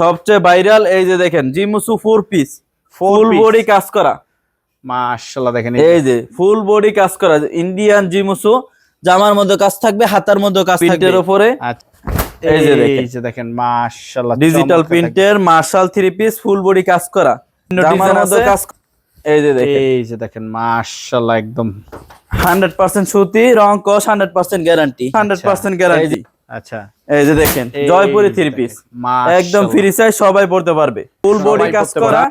সবচেয়ে ভাইরাল এই যে দেখেন জিমুসু 4 পিস ফুল বডি কাজ করা। মাশাআল্লাহ দেখেন এই যে ফুল বডি কাজ করা ইন্ডিয়ান জিমুসু, জামার মধ্যে কাজ থাকবে, হাতার মধ্যে কাজ থাকবে, প্রিন্টের উপরে। এই যে দেখেন মাশাআল্লাহ ডিজিটাল প্রিন্টের মার্শাল 3 পিস ফুল বডি কাজ করা, জামার মধ্যে কাজ। এই যে দেখেন মাশাআল্লাহ একদম 100% সুতি, রং কস 100% গ্যারান্টি, 100% গ্যারান্টি। আচ্ছা এই যে দেখেন জয়পুরি 3 পিস একদম ফ্রি সাইজ, সবাই পড়তে পারবে, ফুল বডি কাজ করা,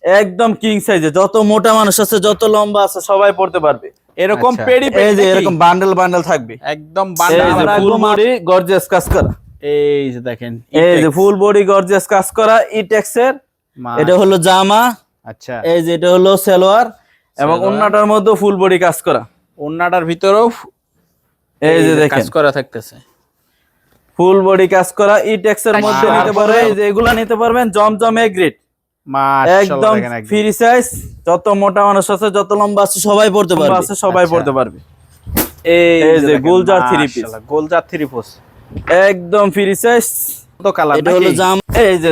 একদম কিং সাইজে, যত মোটা মানুষ আছে যত লম্বা আছে সবাই পড়তে পারবে। এরকম পেডি এই যে এরকম বান্ডেল বান্ডেল থাকবে, একদম বান্ডেল ফুল বডি গর্জিয়াস কাজ করা। এই যে দেখেন এই যে ফুল বডি গর্জিয়াস কাজ করা ইটেক্স এর, এটা হলো জামা। আচ্ছা এই যে এটা হলো সালোয়ার, এবং ওন্নাটার মধ্যে ফুল বডি কাজ করা, ওন্নাটার ভিতরেও এই যে দেখেন কাজ করা থাকতেছে, ফুল বডি কাজ করা ইটেক্স এর মধ্যে নিতে পারবেন। এই যে এগুলা নিতে পারবেন জমজম এ গ্রেড, একদম ফ্রি সাইজ, যত মোটা মানুষ আছে যত লম্বা আছে সবাই পড়তে পারবে, সবাই পড়তে পারবে। এই যে গুলজার 3 পিস, গুলজার 3 পিস একদম ফ্রি সাইজ, তো কালার, এটা হলো জাম। এই যে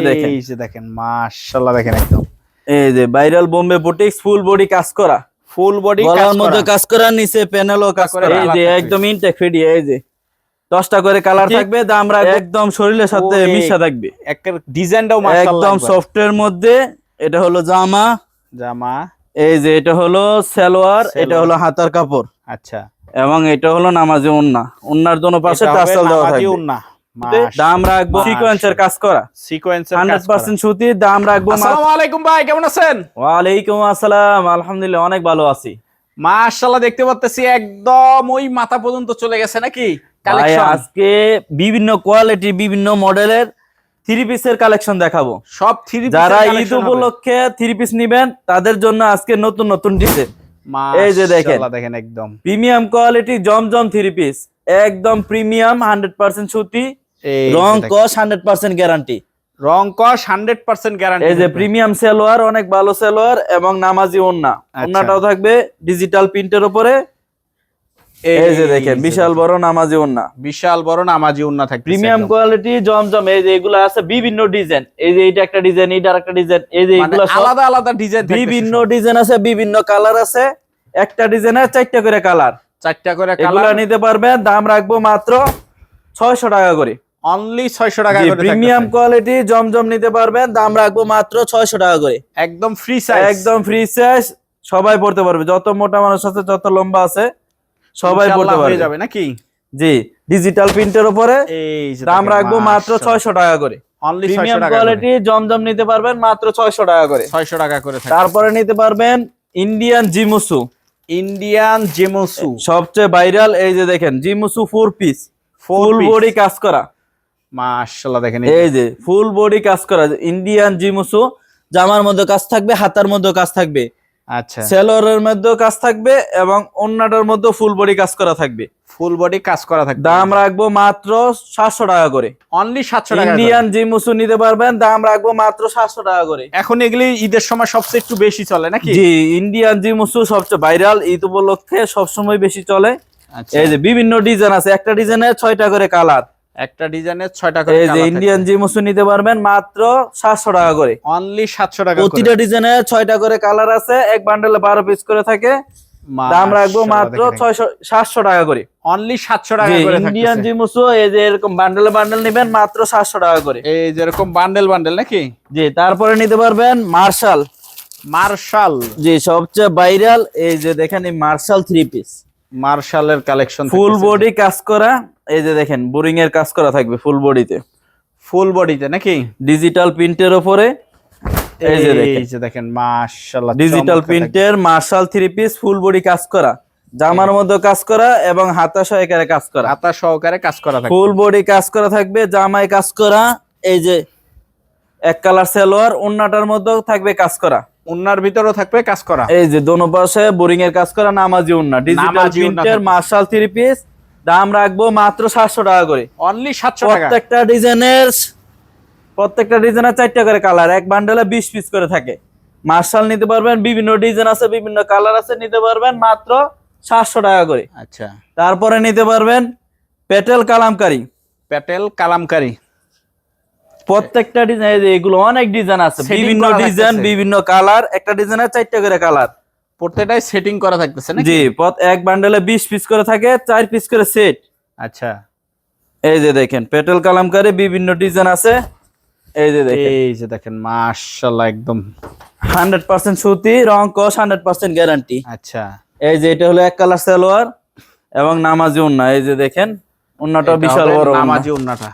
দেখেন মাশাআল্লাহ দেখেন একদম, এই যে ভাইরাল বোম্বে বুটিক্স ফুল বডি কাজ করা, ফুল বডি গলার মধ্যে কাজ করা, নিচে প্যানেলও কাজ করা। এই যে একদম ইনটেক ফিডি, এই যে 10টা করে কালার থাকবে, দাম রাখবো একদম শরীরের সাথে মিশা থাকবে, একের ডিজাইনটাও মাশাআল্লাহ একদম সফটের মধ্যে। এটা হলো জামা, এই যে এটা হলো সালোয়ার, এটা হলো হাতার কাপড়। আচ্ছা, এবং এটা হলো নামাজি ওন্না, ওন্নার দোনো পাশে টাসেল দেওয়া থাকবে। দাম রাখবো সিকোয়েন্সের কাজ করা, সিকোয়েন্সের 100% সুতি, দাম রাখবো। আসসালামু আলাইকুম ভাই, কেমন আছেন? ওয়ালাইকুম আসসালাম, আলহামদুলিল্লাহ অনেক ভালো আছি। মাশাআল্লাহ দেখতে পাচ্ছি একদম ওই মাথা পর্যন্ত চলে গেছে নাকি কালেকশন? আজকে বিভিন্ন কোয়ালিটি বিভিন্ন মডেলের 3 পিসের কালেকশন দেখাবো। সব 3 পিস, যারা ঈদ উপলক্ষে 3 পিস নেবেন তাদের জন্য আজকে নতুন নতুন ডিজাইন। এই যে দেখেন একদম প্রিমিয়াম কোয়ালিটি জমজম 3 পিস, একদম প্রিমিয়াম 100% সুতি, রং কস 100% গ্যারান্টি, রং কস 100% গ্যারান্টি। এই যে প্রিমিয়াম সালোয়ার, অনেক ভালো সালোয়ার, এবং নামাজি ওন্না, ওন্নাটাও থাকবে ডিজিটাল প্রিন্টের উপরে। এই যে দেখেন বিশাল বড় নামাজি ওন্না, বিশাল বড় নামাজি ওন্না থাকবে, প্রিমিয়াম কোয়ালিটি জমজম। এই যে এগুলো আছে বিভিন্ন ডিজাইন, এই যে এটা একটা ডিজাইন, এটা আরেকটা ডিজাইন, এই যে এগুলো আলাদা আলাদা ডিজাইন, বিভিন্ন ডিজাইন আছে, বিভিন্ন কালার আছে, একটা ডিজাইনের 4টা করে কালার, 4টা করে কালার। এগুলো নিতে পারবেন, দাম রাখবো মাত্র 600 টাকা করে, অনলি 600 টাকা করে। প্রিমিয়াম কোয়ালিটি জমজম নিতে পারবেন, দাম রাখবো মাত্র 600 টাকা করে, একদম ফ্রি সাইজ, একদম ফ্রি সাইজ, সবাই পড়তে পারবে, যত মোটা মানুষ আছে যত লম্বা আছে সবাই পড়তে পারবে, যাবে নাকি? জি, ডিজিটাল প্রিন্টের উপরে, দাম রাখবো মাত্র 600 টাকা করে, অনলি 600 প্রিমিয়াম টাকা কোয়ালিটি জমজম নিতে পারবেন মাত্র 600 টাকা করে, 600 টাকা করে। তারপরে নিতে পারবেন ইন্ডিয়ান জিমুসু, ইন্ডিয়ান জিমুসু সবচেয়ে ভাইরাল। এই যে দেখেন জিমুসু 4 পিস ফুল বডি কাজ করা, মাশাআল্লাহ দেখেন এই যে ফুল বডি কাজ করা ইন্ডিয়ান জিমুসু, জামার মধ্যে কাজ থাকবে, হাতার মধ্যে কাজ থাকবে, আচ্ছা সালোয়ারের মধ্যেও কাজ থাকবে, এবং ওন্নাটার মধ্যে ফুল বডি কাজ করা থাকবে, ফুল বডি কাজ করা থাকবে। দাম রাখবো মাত্র 700 টাকা করে, অনলি 700 টাকা। ইন্ডিয়ান জিমুসু নিতে পারবেন, দাম রাখবো মাত্র 700 টাকা করে। এখন এগুলি ঈদের সময় সবচেয়ে একটু বেশি চলে নাকি? জি, ইন্ডিয়ান জিমুসু সবচেয়ে ভাইরাল, ঈদ উপলক্ষে সবসময় বেশি চলে। এই যে বিভিন্ন ডিজাইন আছে, একটা ডিজাইনের 6টা করে কালার, একটা ডিজাইনের 6টা করে এই যে ইন্ডিয়ান জিমুসু নিতে পারবেন মাত্র 700 টাকা করে, অনলি 700 টাকা। প্রতিটা ডিজাইনের 6টা করে কালার আছে, এক বান্ডেলে 12 পিস করে থাকে, দাম রাখবো মাত্র 700 টাকা করে, অনলি 700 টাকা করে। ইন্ডিয়ান জিমুসু এই যে এরকম বান্ডেলে বান্ডেল নেবেন মাত্র 700 টাকা করে, এই যে এরকম বান্ডেল বান্ডেল নাকি? জি, তারপরে নিতে পারবেন মার্শাল, জি সবচেয়ে ভাইরাল। এই যে দেখেন এই মার্শাল 3 পিস, মার্শালের কালেকশন ফুল বডি কাজ করা, এই যে দেখেন বোরিং এর কাজ করা থাকবে ফুল বডিতে, ফুল বডিতে নাকি? ডিজিটাল প্রিন্টের উপরে। এই যে দেখেন মাশাআল্লাহ ডিজিটাল প্রিন্টের মার্শাল 3 পিস ফুল বডি কাজ করা, জামার মধ্যে কাজ করা, এবং হাতা সহকারে কাজ করা, হাতা সহকারে কাজ করা থাকবে, ফুল বডি কাজ করা থাকবে, জামায় কাজ করা। এই যে এক কালার সালোয়ার, ওন্নাটার মধ্যেও থাকবে কাজ করা, ওন্নার ভিতরেও থাকবে কাজ করা, এই যে দোনো পাশে বোরিং এর কাজ করা নামাজি ওন্না, ডিজিটাল প্রিন্টের মার্শাল 3 পিস, দাম রাখবো মাত্র 700 টাকা করে, অনলি 700 টাকা। প্রত্যেকটা ডিজাইনের 4টা করে কালার, এক বান্ডেলে 20 পিস করে থাকে। মার্শাল নিতে পারবেন, বিভিন্ন ডিজাইন আছে, বিভিন্ন কালার আছে, নিতে পারবেন মাত্র 700 টাকা করে। আচ্ছা, তারপরে নিতে পারবেন প্যাটেল কালামকারী, প্রত্যেকটা ডিজাইন এগুলো অনেক ডিজাইন আছে, Setting বিভিন্ন করা ডিজাইন থাকতেছে। বিভিন্ন কালার, একটা ডিজাইনের 4টা করে কালার। প্রত্যেকটাই সেটিং করা থাকতেছে নাকি? জি, এক বান্ডেলে 20 পিস করে থাকে, 4 পিস করে সেট। আচ্ছা, এই যে দেখেন পেট্রোল কালামকারী বিভিন্ন ডিজাইন আছে। এই যে দেখেন মাশাআল্লাহ একদম 100% সুতি, রং কস 100% গ্যারান্টি। আচ্ছা, এই যে এটা হলো এক কালার সালোয়ার এবং নামাজি ওন্না। এই যে দেখেন ওন্নাটা এটা বিশাল হবে বড় নামাজি ওন্নাটা।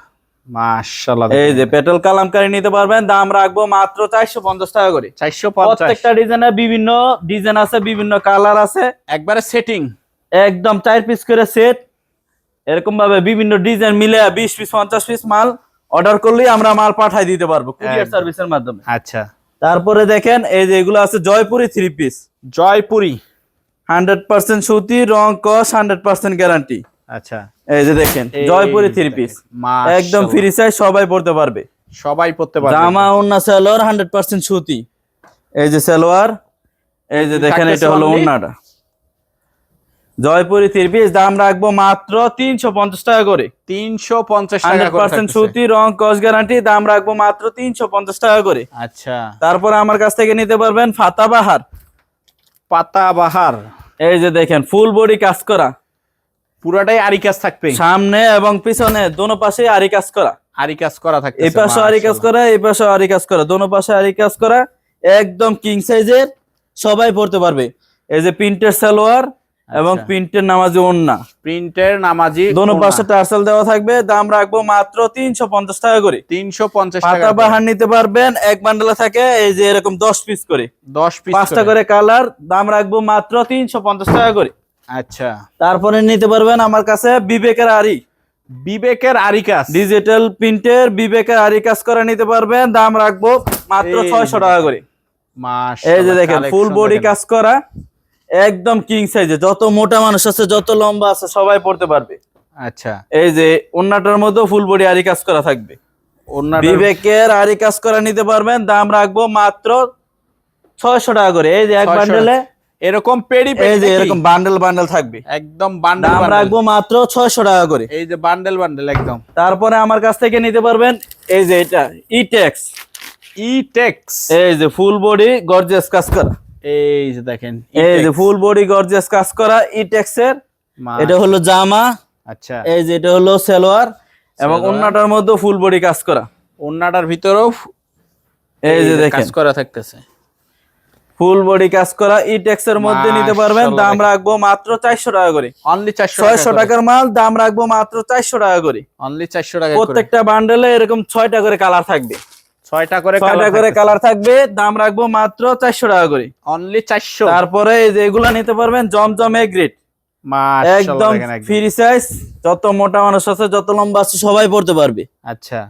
মাশাআল্লাহ এই যে পেট্রোল কালামকারী নিতে পারবেন, দাম রাখবো মাত্র 450 টাকা করে। 450। প্রত্যেকটা ডিজাইনের বিভিন্ন ডিজাইন আছে, বিভিন্ন কালার আছে, একবারে সেটিং একদম 4 পিস করে সেট। এরকম ভাবে বিভিন্ন ডিজাইন মিলে 20 পিস 50 পিস মাল অর্ডার করলেই আমরা মাল পাঠাই দিতে পারবো কুরিয়ার একদম। সার্ভিসের মাধ্যমে। আচ্ছা, তারপরে দেখেন এই যে এগুলো আছে জয়পুরি 3 পিস, জয়পুরি 100% সুতি, রং কস 100% গ্যারান্টি। আচ্ছা, এই যে দেখেন এই জয়পুরি যে 3 পিস, মাশাআল্লাহ। একদম ফ্রি সাইজ, সবাই পড়তে পারবে। সবাই পড়তে পারবে। জামা ওন্না সালোয়ার 100% সুতি। এই যে সালোয়ার, এই যে দেখেন থাকতেছে এটা হলো only? ওন্নাটা। জয়পুরি 3 পিস, দাম রাখবো মাত্র 350 টাকা করে। 350 টাকা করে 100% থাকতেছে। সুতি, রং কস গ্যারান্টি, দাম রাখবো মাত্র 350 টাকা করে। আচ্ছা, তারপর আমার কাছ থেকে নিতে পারবেন ফাতাবাহার। পাতাবাহার এই যে দেখেন ফুল বডি কাজ করা, পুরাটাই আরি কাজ থাকবে। সামনে এবং পিছনে দোনো পাশে আরি কাজ করা। আরি কাজ করা থাকতেছে। এই পাশে আরি কাজ করা, এই পাশে আরি কাজ করা, দোনো পাশে আরি কাজ করা, একদম কিং সাইজের, সবাই পড়তে পারবে। এই যে প্রিন্টের সালোয়ার এবং প্রিন্টের নামাজি ওন্না, প্রিন্টের নামাজি দোনো পাশে টার্সেল দেওয়া থাকবে, দাম রাখবো মাত্র 350 টাকা করে। 350 টাকা। ফাতাবাহার নিতে পারবেন, এক বান্ডেলে থাকে এই যে এরকম 10 পিস করে, 10 পিস 5টা করে কালার, দাম রাখবো মাত্র 350 টাকা করে। আচ্ছা, তারপরে নিতে পারবেন আমার কাছে বিবেকের আরি, বিবেকের আরি কাজ, ডিজিটাল প্রিন্টের বিবেকের আরি কাজ করে নিতে পারবেন, দাম রাখবো মাত্র এই 600 টাকা করে। মাশাআল্লাহ। এই যে দেখেন ফুল collection বডি দেখেন। কাজ করা, একদম কিং সাইজে, যত মোটা মানুষ আছে যত লম্বা আছে সবাই পড়তে পারবে। আচ্ছা, এই যে ওন্নাটার মধ্যে ফুল বডি আরি কাজ করা থাকবে। ওন্নাটার বিবেকের আরি কাজ করা নিতে পারবেন, দাম রাখবো মাত্র 600 টাকা করে। এই যে এক 600 বান্ডেলে এরকম পেডি এই যে এরকম বান্ডেল বান্ডেল থাকবে, একদম বান্ডেল দাম রাখবো মাত্র 600 টাকা করে। এই যে বান্ডেল বান্ডেল একদম। তারপরে আমার কাছ থেকে নিতে পারবেন এই যে এটা ইটেক্স, ইটেক্স, এই যে ফুল বডি গর্জিয়াস কাজ করা, এই যে দেখেন এই যে ফুল বডি গর্জিয়াস কাজ করা ইটেক্স এর। এটা হলো জামা, আচ্ছা, এই যে এটা হলো সালোয়ার এবং সালোয়ার। ওন্নাটার মধ্যে ফুল বডি কাজ করা। ওন্নাটার ভিতরেও এই যে কাজ দেখেন করা থাকতেছে। ফুল বডি কাজ করা ইটেক্স এর মধ্যে নিতে পারবেন, মাশাআল্লাহ দাম দেখেন। রাখবো মাত্র 400 টাকা করে। অনলি 400 600 টাকার মাল, দাম রাখবো মাত্র 400 টাকা করে। অনলি 400 টাকা করে। প্রত্যেকটা বান্ডেলে এরকম 6টা করে কালার থাকবে, 6টা করে 6টা করে কালার থাকবে, দাম রাখবো মাত্র 400 টাকা করে। অনলি 400। তারপরে এই যে এগুলা নিতে পারবেন জমজমে গ্রেড, মাশাআল্লাহ একদম দেখেন একদম। ফ্রি সাইজ, যত মোটা মানুষ আছে যত লম্বা আছে সবাই পড়তে পারবে। আচ্ছা,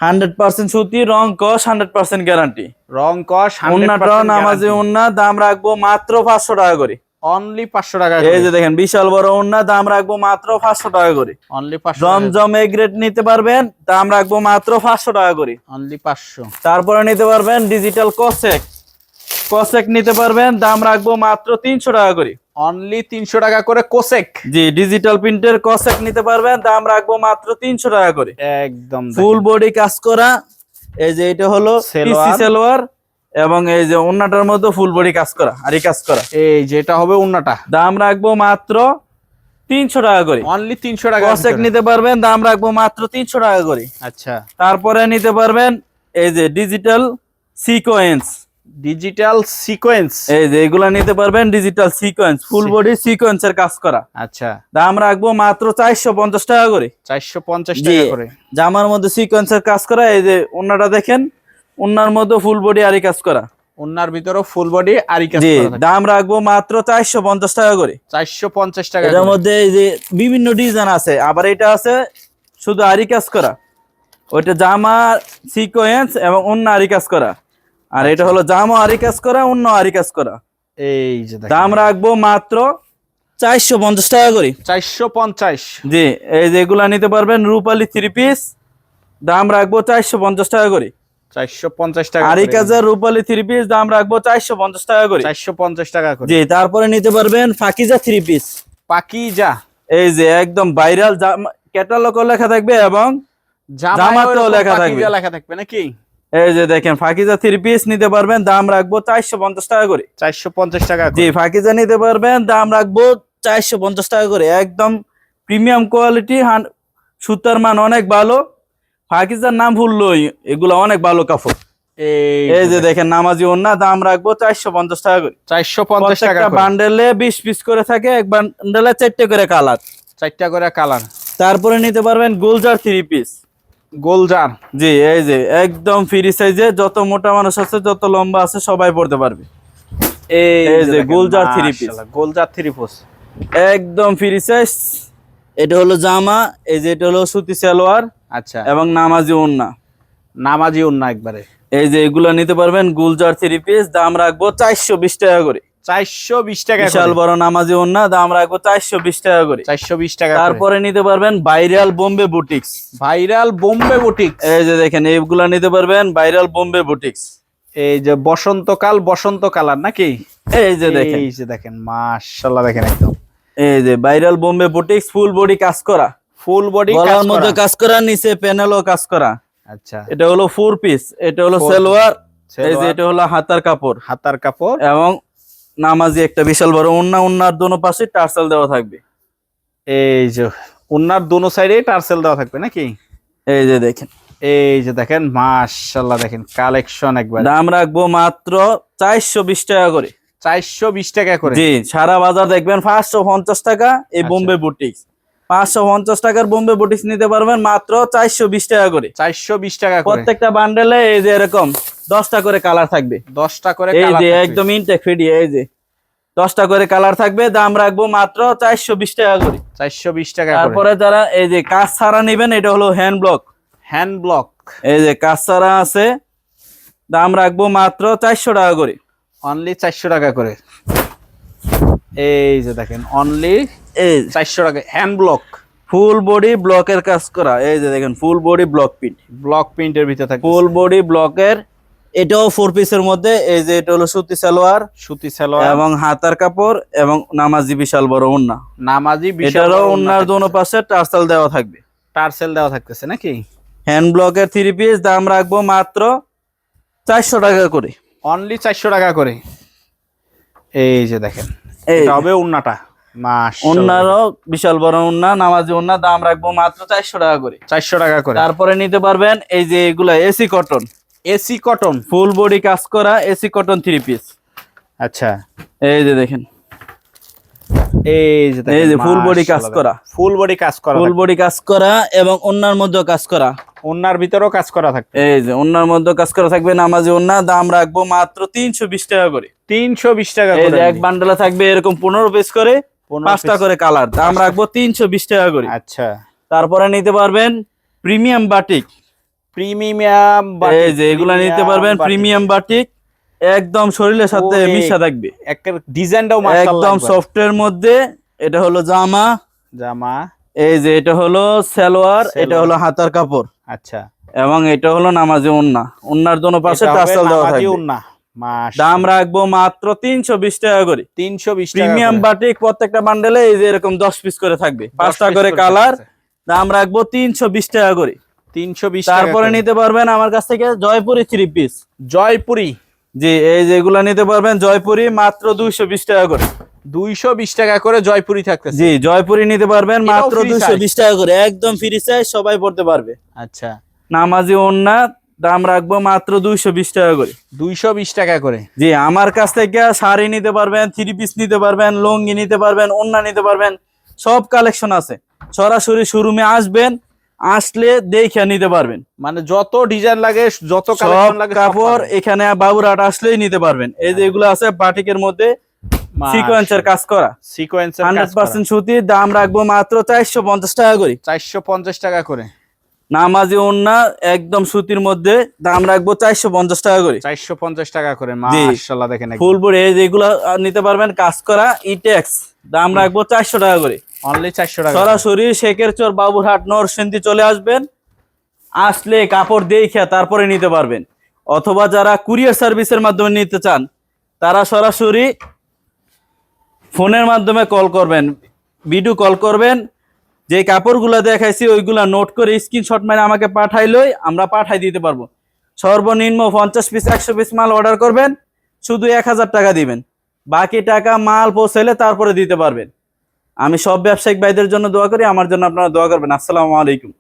100% সুতি, রং কস 100% গ্যারান্টি। রং কস ওন্নাটা 100% নামাজি ওন্না, দাম রাখবো মাত্র 500 টাকা করে। অনলি 500 টাকা এই করে। যে দেখেন বিশাল বড় ওন্না, দাম রাখবো মাত্র 500 টাকা করে। অনলি 500 জমজমে গ্রেড নিতে পারবেন, দাম রাখবো মাত্র 500 টাকা করে। অনলি 500। তারপরে নিতে পারবেন ডিজিটাল কসেক, কসেক নিতে পারবেন, দাম রাখবো মাত্র 300 টাকা করে। অনলি 300 টাকা করে কোসেক। জি, ডিজিটাল প্রিন্টের কসেক নিতে পারবেন, দাম রাখবো মাত্র 300 টাকা করে। একদম ফুল বডি কাজ করা, এই যে এটা হলো সালোয়ার। পিসি সালোয়ার এবং এই যে ওন্নাটার মধ্যে ফুল বডি কাজ করা আরি কাজ করা, এই যেটা হবে ওন্নাটা, দাম রাখবো মাত্র 300 টাকা করে। অনলি 300 টাকা কসেক নিতে পারবেন, দাম রাখবো মাত্র 300 টাকা করে। আচ্ছা, তারপরে নিতে পারবেন এই যে ডিজিটাল সিকোয়েন্স, ডিজিটাল সিকোয়েন্স, এই যে এগুলা নিতে পারবেন ডিজিটাল সিকোয়েন্স, ফুল বডি সিকোয়েন্সের কাজ করা, আচ্ছা, দাম রাখবো মাত্র 450 টাকা করে। 450 জি, টাকা করে। জামার মধ্যে সিকোয়েন্সের কাজ করা, এই যে ওন্নাটা দেখেন, ওন্নার মধ্যে ফুল বডি আরি কাজ করা। ওন্নার ভিতরে ফুল বডি আরি কাজ জি, করা থাকে। দাম রাখবো মাত্র 450 টাকা করে। 450 টাকা এটার করে। মধ্যে এই যে বিভিন্ন ডিজাইন আছে, আবার এটা আছে শুধু আরি কাজ করা, ওইটা জামা সিকোয়েন্স এবং অন্য আরি কাজ করা, আর এটা হলো জামা আরি কাজ করা, অন্য আরি কাজ করা। এই যে দেখেন, দাম রাখবো মাত্র 450 টাকা করে। 450। জি, এই যে এগুলা নিতে পারবেন রূপালী 3 পিস, দাম রাখবো 450 টাকা করে। 450 টাকা আরি করে। কাজের রূপালী 3 পিস, দাম রাখবো 450 টাকা করে। 450 টাকা করে। জি, তারপরে নিতে পারবেন ফাকিজা 3 পিস, পাকিজা, এই যে একদম ভাইরাল, ক্যাটালগ লেখা থাকবে এবং জামাতেও লেখা থাকবে। লেখা থাকবে নাকি? এই যে দেখেন ফাকিজা 3 পিস নিতে পারবেন, দাম রাখবো 450 টাকা করে। 450 টাকা জি করে। ফাকিজা নিতে পারবেন, দাম রাখবো 450 টাকা করে। একদম প্রিমিয়াম কোয়ালিটি, সুতার মান অনেক ভালো। ফাকিজার নাম ভুললোই, এগুলো অনেক ভালো কাপড়। এই যে দেখেন নামাজি ওন্না, দাম রাখবো 450 টাকা করে। 450 টাকা করে। বান্ডেলে 20 পিস করে থাকে, এক বান্ডেলে 4টে করে কালার। 4টা করে কালার। তারপরে নিতে পারবেন গুলজার 3 পিস। গোলজার। জি এই যে একদম ফ্রি সাইজে, যত মোটা মানুষ আছে যত লম্বা আছে সবাই পড়তে পারবে। এই যে গুলজার 3 পিস। গোলজার 3 পিস একদম ফ্রি সাইজ। এটা হলো জামা, এই যে এটা হলো সুতি সালোয়ার। আচ্ছা। এবং নামাজি ওন্না। নামাজি ওন্না একবারে। এই যে এগুলা নিতে পারবেন গুলজার 3 পিস, দাম রাখবো 420 টাকা করে। 420 টাকা করে। বিশাল বড় নামাজি ওন্না, দাম রাখবো 420 টাকা করে। 420 টাকা। তারপরে নিতে পারবেন viral Bombay boutiques. Viral Bombay boutiques. এই যে দেখেন এইগুলা নিতে পারবেন ভাইরাল বোম্বে বুটিক্স। এই যে বসন্ত কালার নাকি? এই যে দেখেন, এই যে দেখেন মাশাআল্লাহ, দেখেন একদম এই যে ভাইরাল বোম্বে বুটিক্স, ফুল বডি কাজ করা। ফুল বডি কাজ গলার করা। মধ্যে কাজ করা, নিচে প্যানেলও কাজ করা। আচ্ছা। এটা হলো 4 পিস, এটা হলো সালোয়ার, এই যে এটা হলো হাতার কাপড়। হাতার কাপড় এবং নামাজি একটা বিশাল বড় ওন্না, ওন্নার দোনো পাশে টার্সেল দেওয়া থাকবে। এই যে ওন্নার দোনো সাইডে টার্সেল দেওয়া থাকবে নাকি? এই যে দেখেন, এই যে দেখেন মাশাআল্লাহ, দেখেন কালেকশন একবার। দাম রাখবো মাত্র 420 টাকা করে। 420 টাকা করে। জি সারা বাজার দেখবেন 550 টাকা এই বোম্বে বুটিক্স। 550 টাকার বোম্বে বুটিক্স নিতে পারবেন মাত্র 420 টাকা করে। 420 টাকা করে। প্রত্যেকটা বান্ডেলে এই যে এরকম 10টা করে কালার থাকবে। 10টা করে এই কালার যে থাকবে। একদম ইনটেক ফিডি, এই যে 10টা করে কালার থাকবে, দাম রাখবো মাত্র 420 টাকা করে। 420 টাকা করে। তারপরে যারা এই যে কাজ ছাড়া নেবেন, এটা হলো হ্যান্ড ব্লক। Hand block. এই যে কাজ ছাড়া আছে, দাম রাখবো মাত্র 400 টাকা করে। অনলি 400 টাকা করে। এই যে দেখেন অনলি এই 400 টাকা হ্যান্ড ব্লক। ফুল বডি ব্লকের কাজ করা, এই যে দেখেন full body block print. Block প্রিন্টের ভিতরে থাকে। ফুল বডি ব্লকের, এটাও 4 পিসের মধ্যে। এই যে এটা হলো সুতি সালোয়ার, সুতি সালোয়ার এবং হাতার কাপড়, এবং নামাজি বিশাল বড় ওন্না। নামাজি বিশাল এটারও বড় ওন্নার দোনো পাশে টার্সেল দেওয়া থাকবে। টার্সেল দেওয়া থাকতেছে নাকি? হ্যান্ড ব্লকের 3 পিস, দাম রাখবো মাত্র 400 টাকা করে। অনলি 400 টাকা করে। এই যে দেখেন এই এটা হবে ওন্নাটা। মাশাআল্লাহ, ওন্নারও বিশাল বড় ওন্না, নামাজি ওন্না, দাম রাখবো মাত্র 400 টাকা করে। 400 টাকা করে। তারপরে নিতে পারবেন এই যে এগুলা এসি কটন। AC cotton. ফুল বডি কাজ করা এসি কটন 3 পিস। আচ্ছা। এই যে দেখেন, এই যে দেখেন এই যে ফুল বডি কাজ মাশাআল্লাহ, করা। ফুল বডি কাজ করা। ফুল বডি কাজ করা এবং ওন্নার মধ্যেও কাজ করা। ওন্নার ভিতরেও কাজ করা থাকবে। এই যে ওন্নার মধ্যে কাজ করা থাকবে, নামাজি ওন্না, দাম রাখবো মাত্র 320 টাকা করে। 320 টাকা এই করে। যে এক বান্ডেলে থাকবে এরকম 15 পিস করে, 5টা করে কালার, দাম রাখবো 320 টাকা করে। আচ্ছা। তারপরে নিতে পারবেন প্রিমিয়াম বাটিক। Premium batik. এই যে এগুলা নিতে পারবেন প্রিমিয়াম বাটিক, একদম শরীরের সাথে মিশা থাকবে। একটা ডিজাইনটাও মাশাআল্লাহ, একদম সফটের মধ্যে। এটা হলো জামা, জামা। এই যে এটা হলো সালোয়ার, এটা হলো হাতার কাপড়, আচ্ছা। এবং এটা হলো নামাজি ওন্না। ওন্নার দোনো পাশে টার্সেল দেওয়া থাকবে। ওন্না। দাম রাখবো মাত্র 320 টাকা করে। 320 টাকা। প্রিমিয়াম বাটিক প্রত্যেকটা বান্ডেলে এই যে এরকম 10 পিস করে থাকবে, 5টা করে কালার, দাম রাখবো 320 টাকা করে। 320 টাকা। তারপরে নিতে পারবেন আমার কাছ থেকে জয়পুরি 3 পিস। জয়পুরি। জি এই যে এগুলা নিতে পারবেন জয়পুরি মাত্র 220 টাকা করে। 220 টাকা করে জয়পুরি থাকতেছে। জি জয়পুরি নিতে পারবেন মাত্র free 220 টাকা করে, একদম ফ্রি সাইজ, সবাই পড়তে পারবে। আচ্ছা। নামাজি ওন্না, দাম রাখবো মাত্র 220 টাকা করে। 220 টাকা করে। জি আমার কাছ থেকে শাড়ি নিতে পারবেন, 3 পিস নিতে পারবেন, লুঙ্গি নিতে পারবেন, ওন্না নিতে পারবেন, সব কালেকশন আছে। সরাসরি শোরুমে আসবেন, আসলে দেখে নিতে পারবেন। মানে যত ডিজাইন লাগে, যত সব কালেকশন লাগে, কাপড় এখানে বাবুরহাট আসলেই নিতে পারবেন। এই যে এগুলো আছে বাটিকের মধ্যে সিকোয়েন্সের কাজ করা, সিকোয়েন্সের 100% সুতি, দাম রাখবো মাত্র 450 টাকা করে। 450 টাকা করে। নামাজি ওন্না একদম সুতির মধ্যে, দাম রাখবো 450 টাকা করে। 450 টাকা করে। মাশাআল্লাহ, দেখেন ফুল বডি এই যেগুলো নিতে পারবেন কাজ করা ইটেক্স, দাম রাখবো 400 টাকা করে। অনলি 400 টাকা। সরাসরি শেখের চর, বাবুরহাট, নরসিংদী চলে আসবেন, আসলে কাপড় দেখে তারপরে নিতে পারবেন। অথবা যারা কুরিয়ার সার্ভিসের মাধ্যমে নিতে চান, তারা সরাসরি ফোনের মাধ্যমে কল করবেন, ভিডিও কল করবেন, যে কাপড়গুলো দেখাইছি ওইগুলা নোট করে স্ক্রিনশট মেরে আমাকে পাঠাইলেই আমরা পাঠাই দিতে পারবো। সর্বনিম্ন 50 পিস 100 পিস মাল অর্ডার করবেন, শুধু 1000 টাকা দিবেন, বাকি টাকা মাল পৌঁছাইলে তারপরে দিতে পারবেন। আমি সব ব্যবসায়িক ভাইদের জন্য দোয়া করি, আমার জন্য আপনারা দোয়া করবেন। আসসালামু আলাইকুম।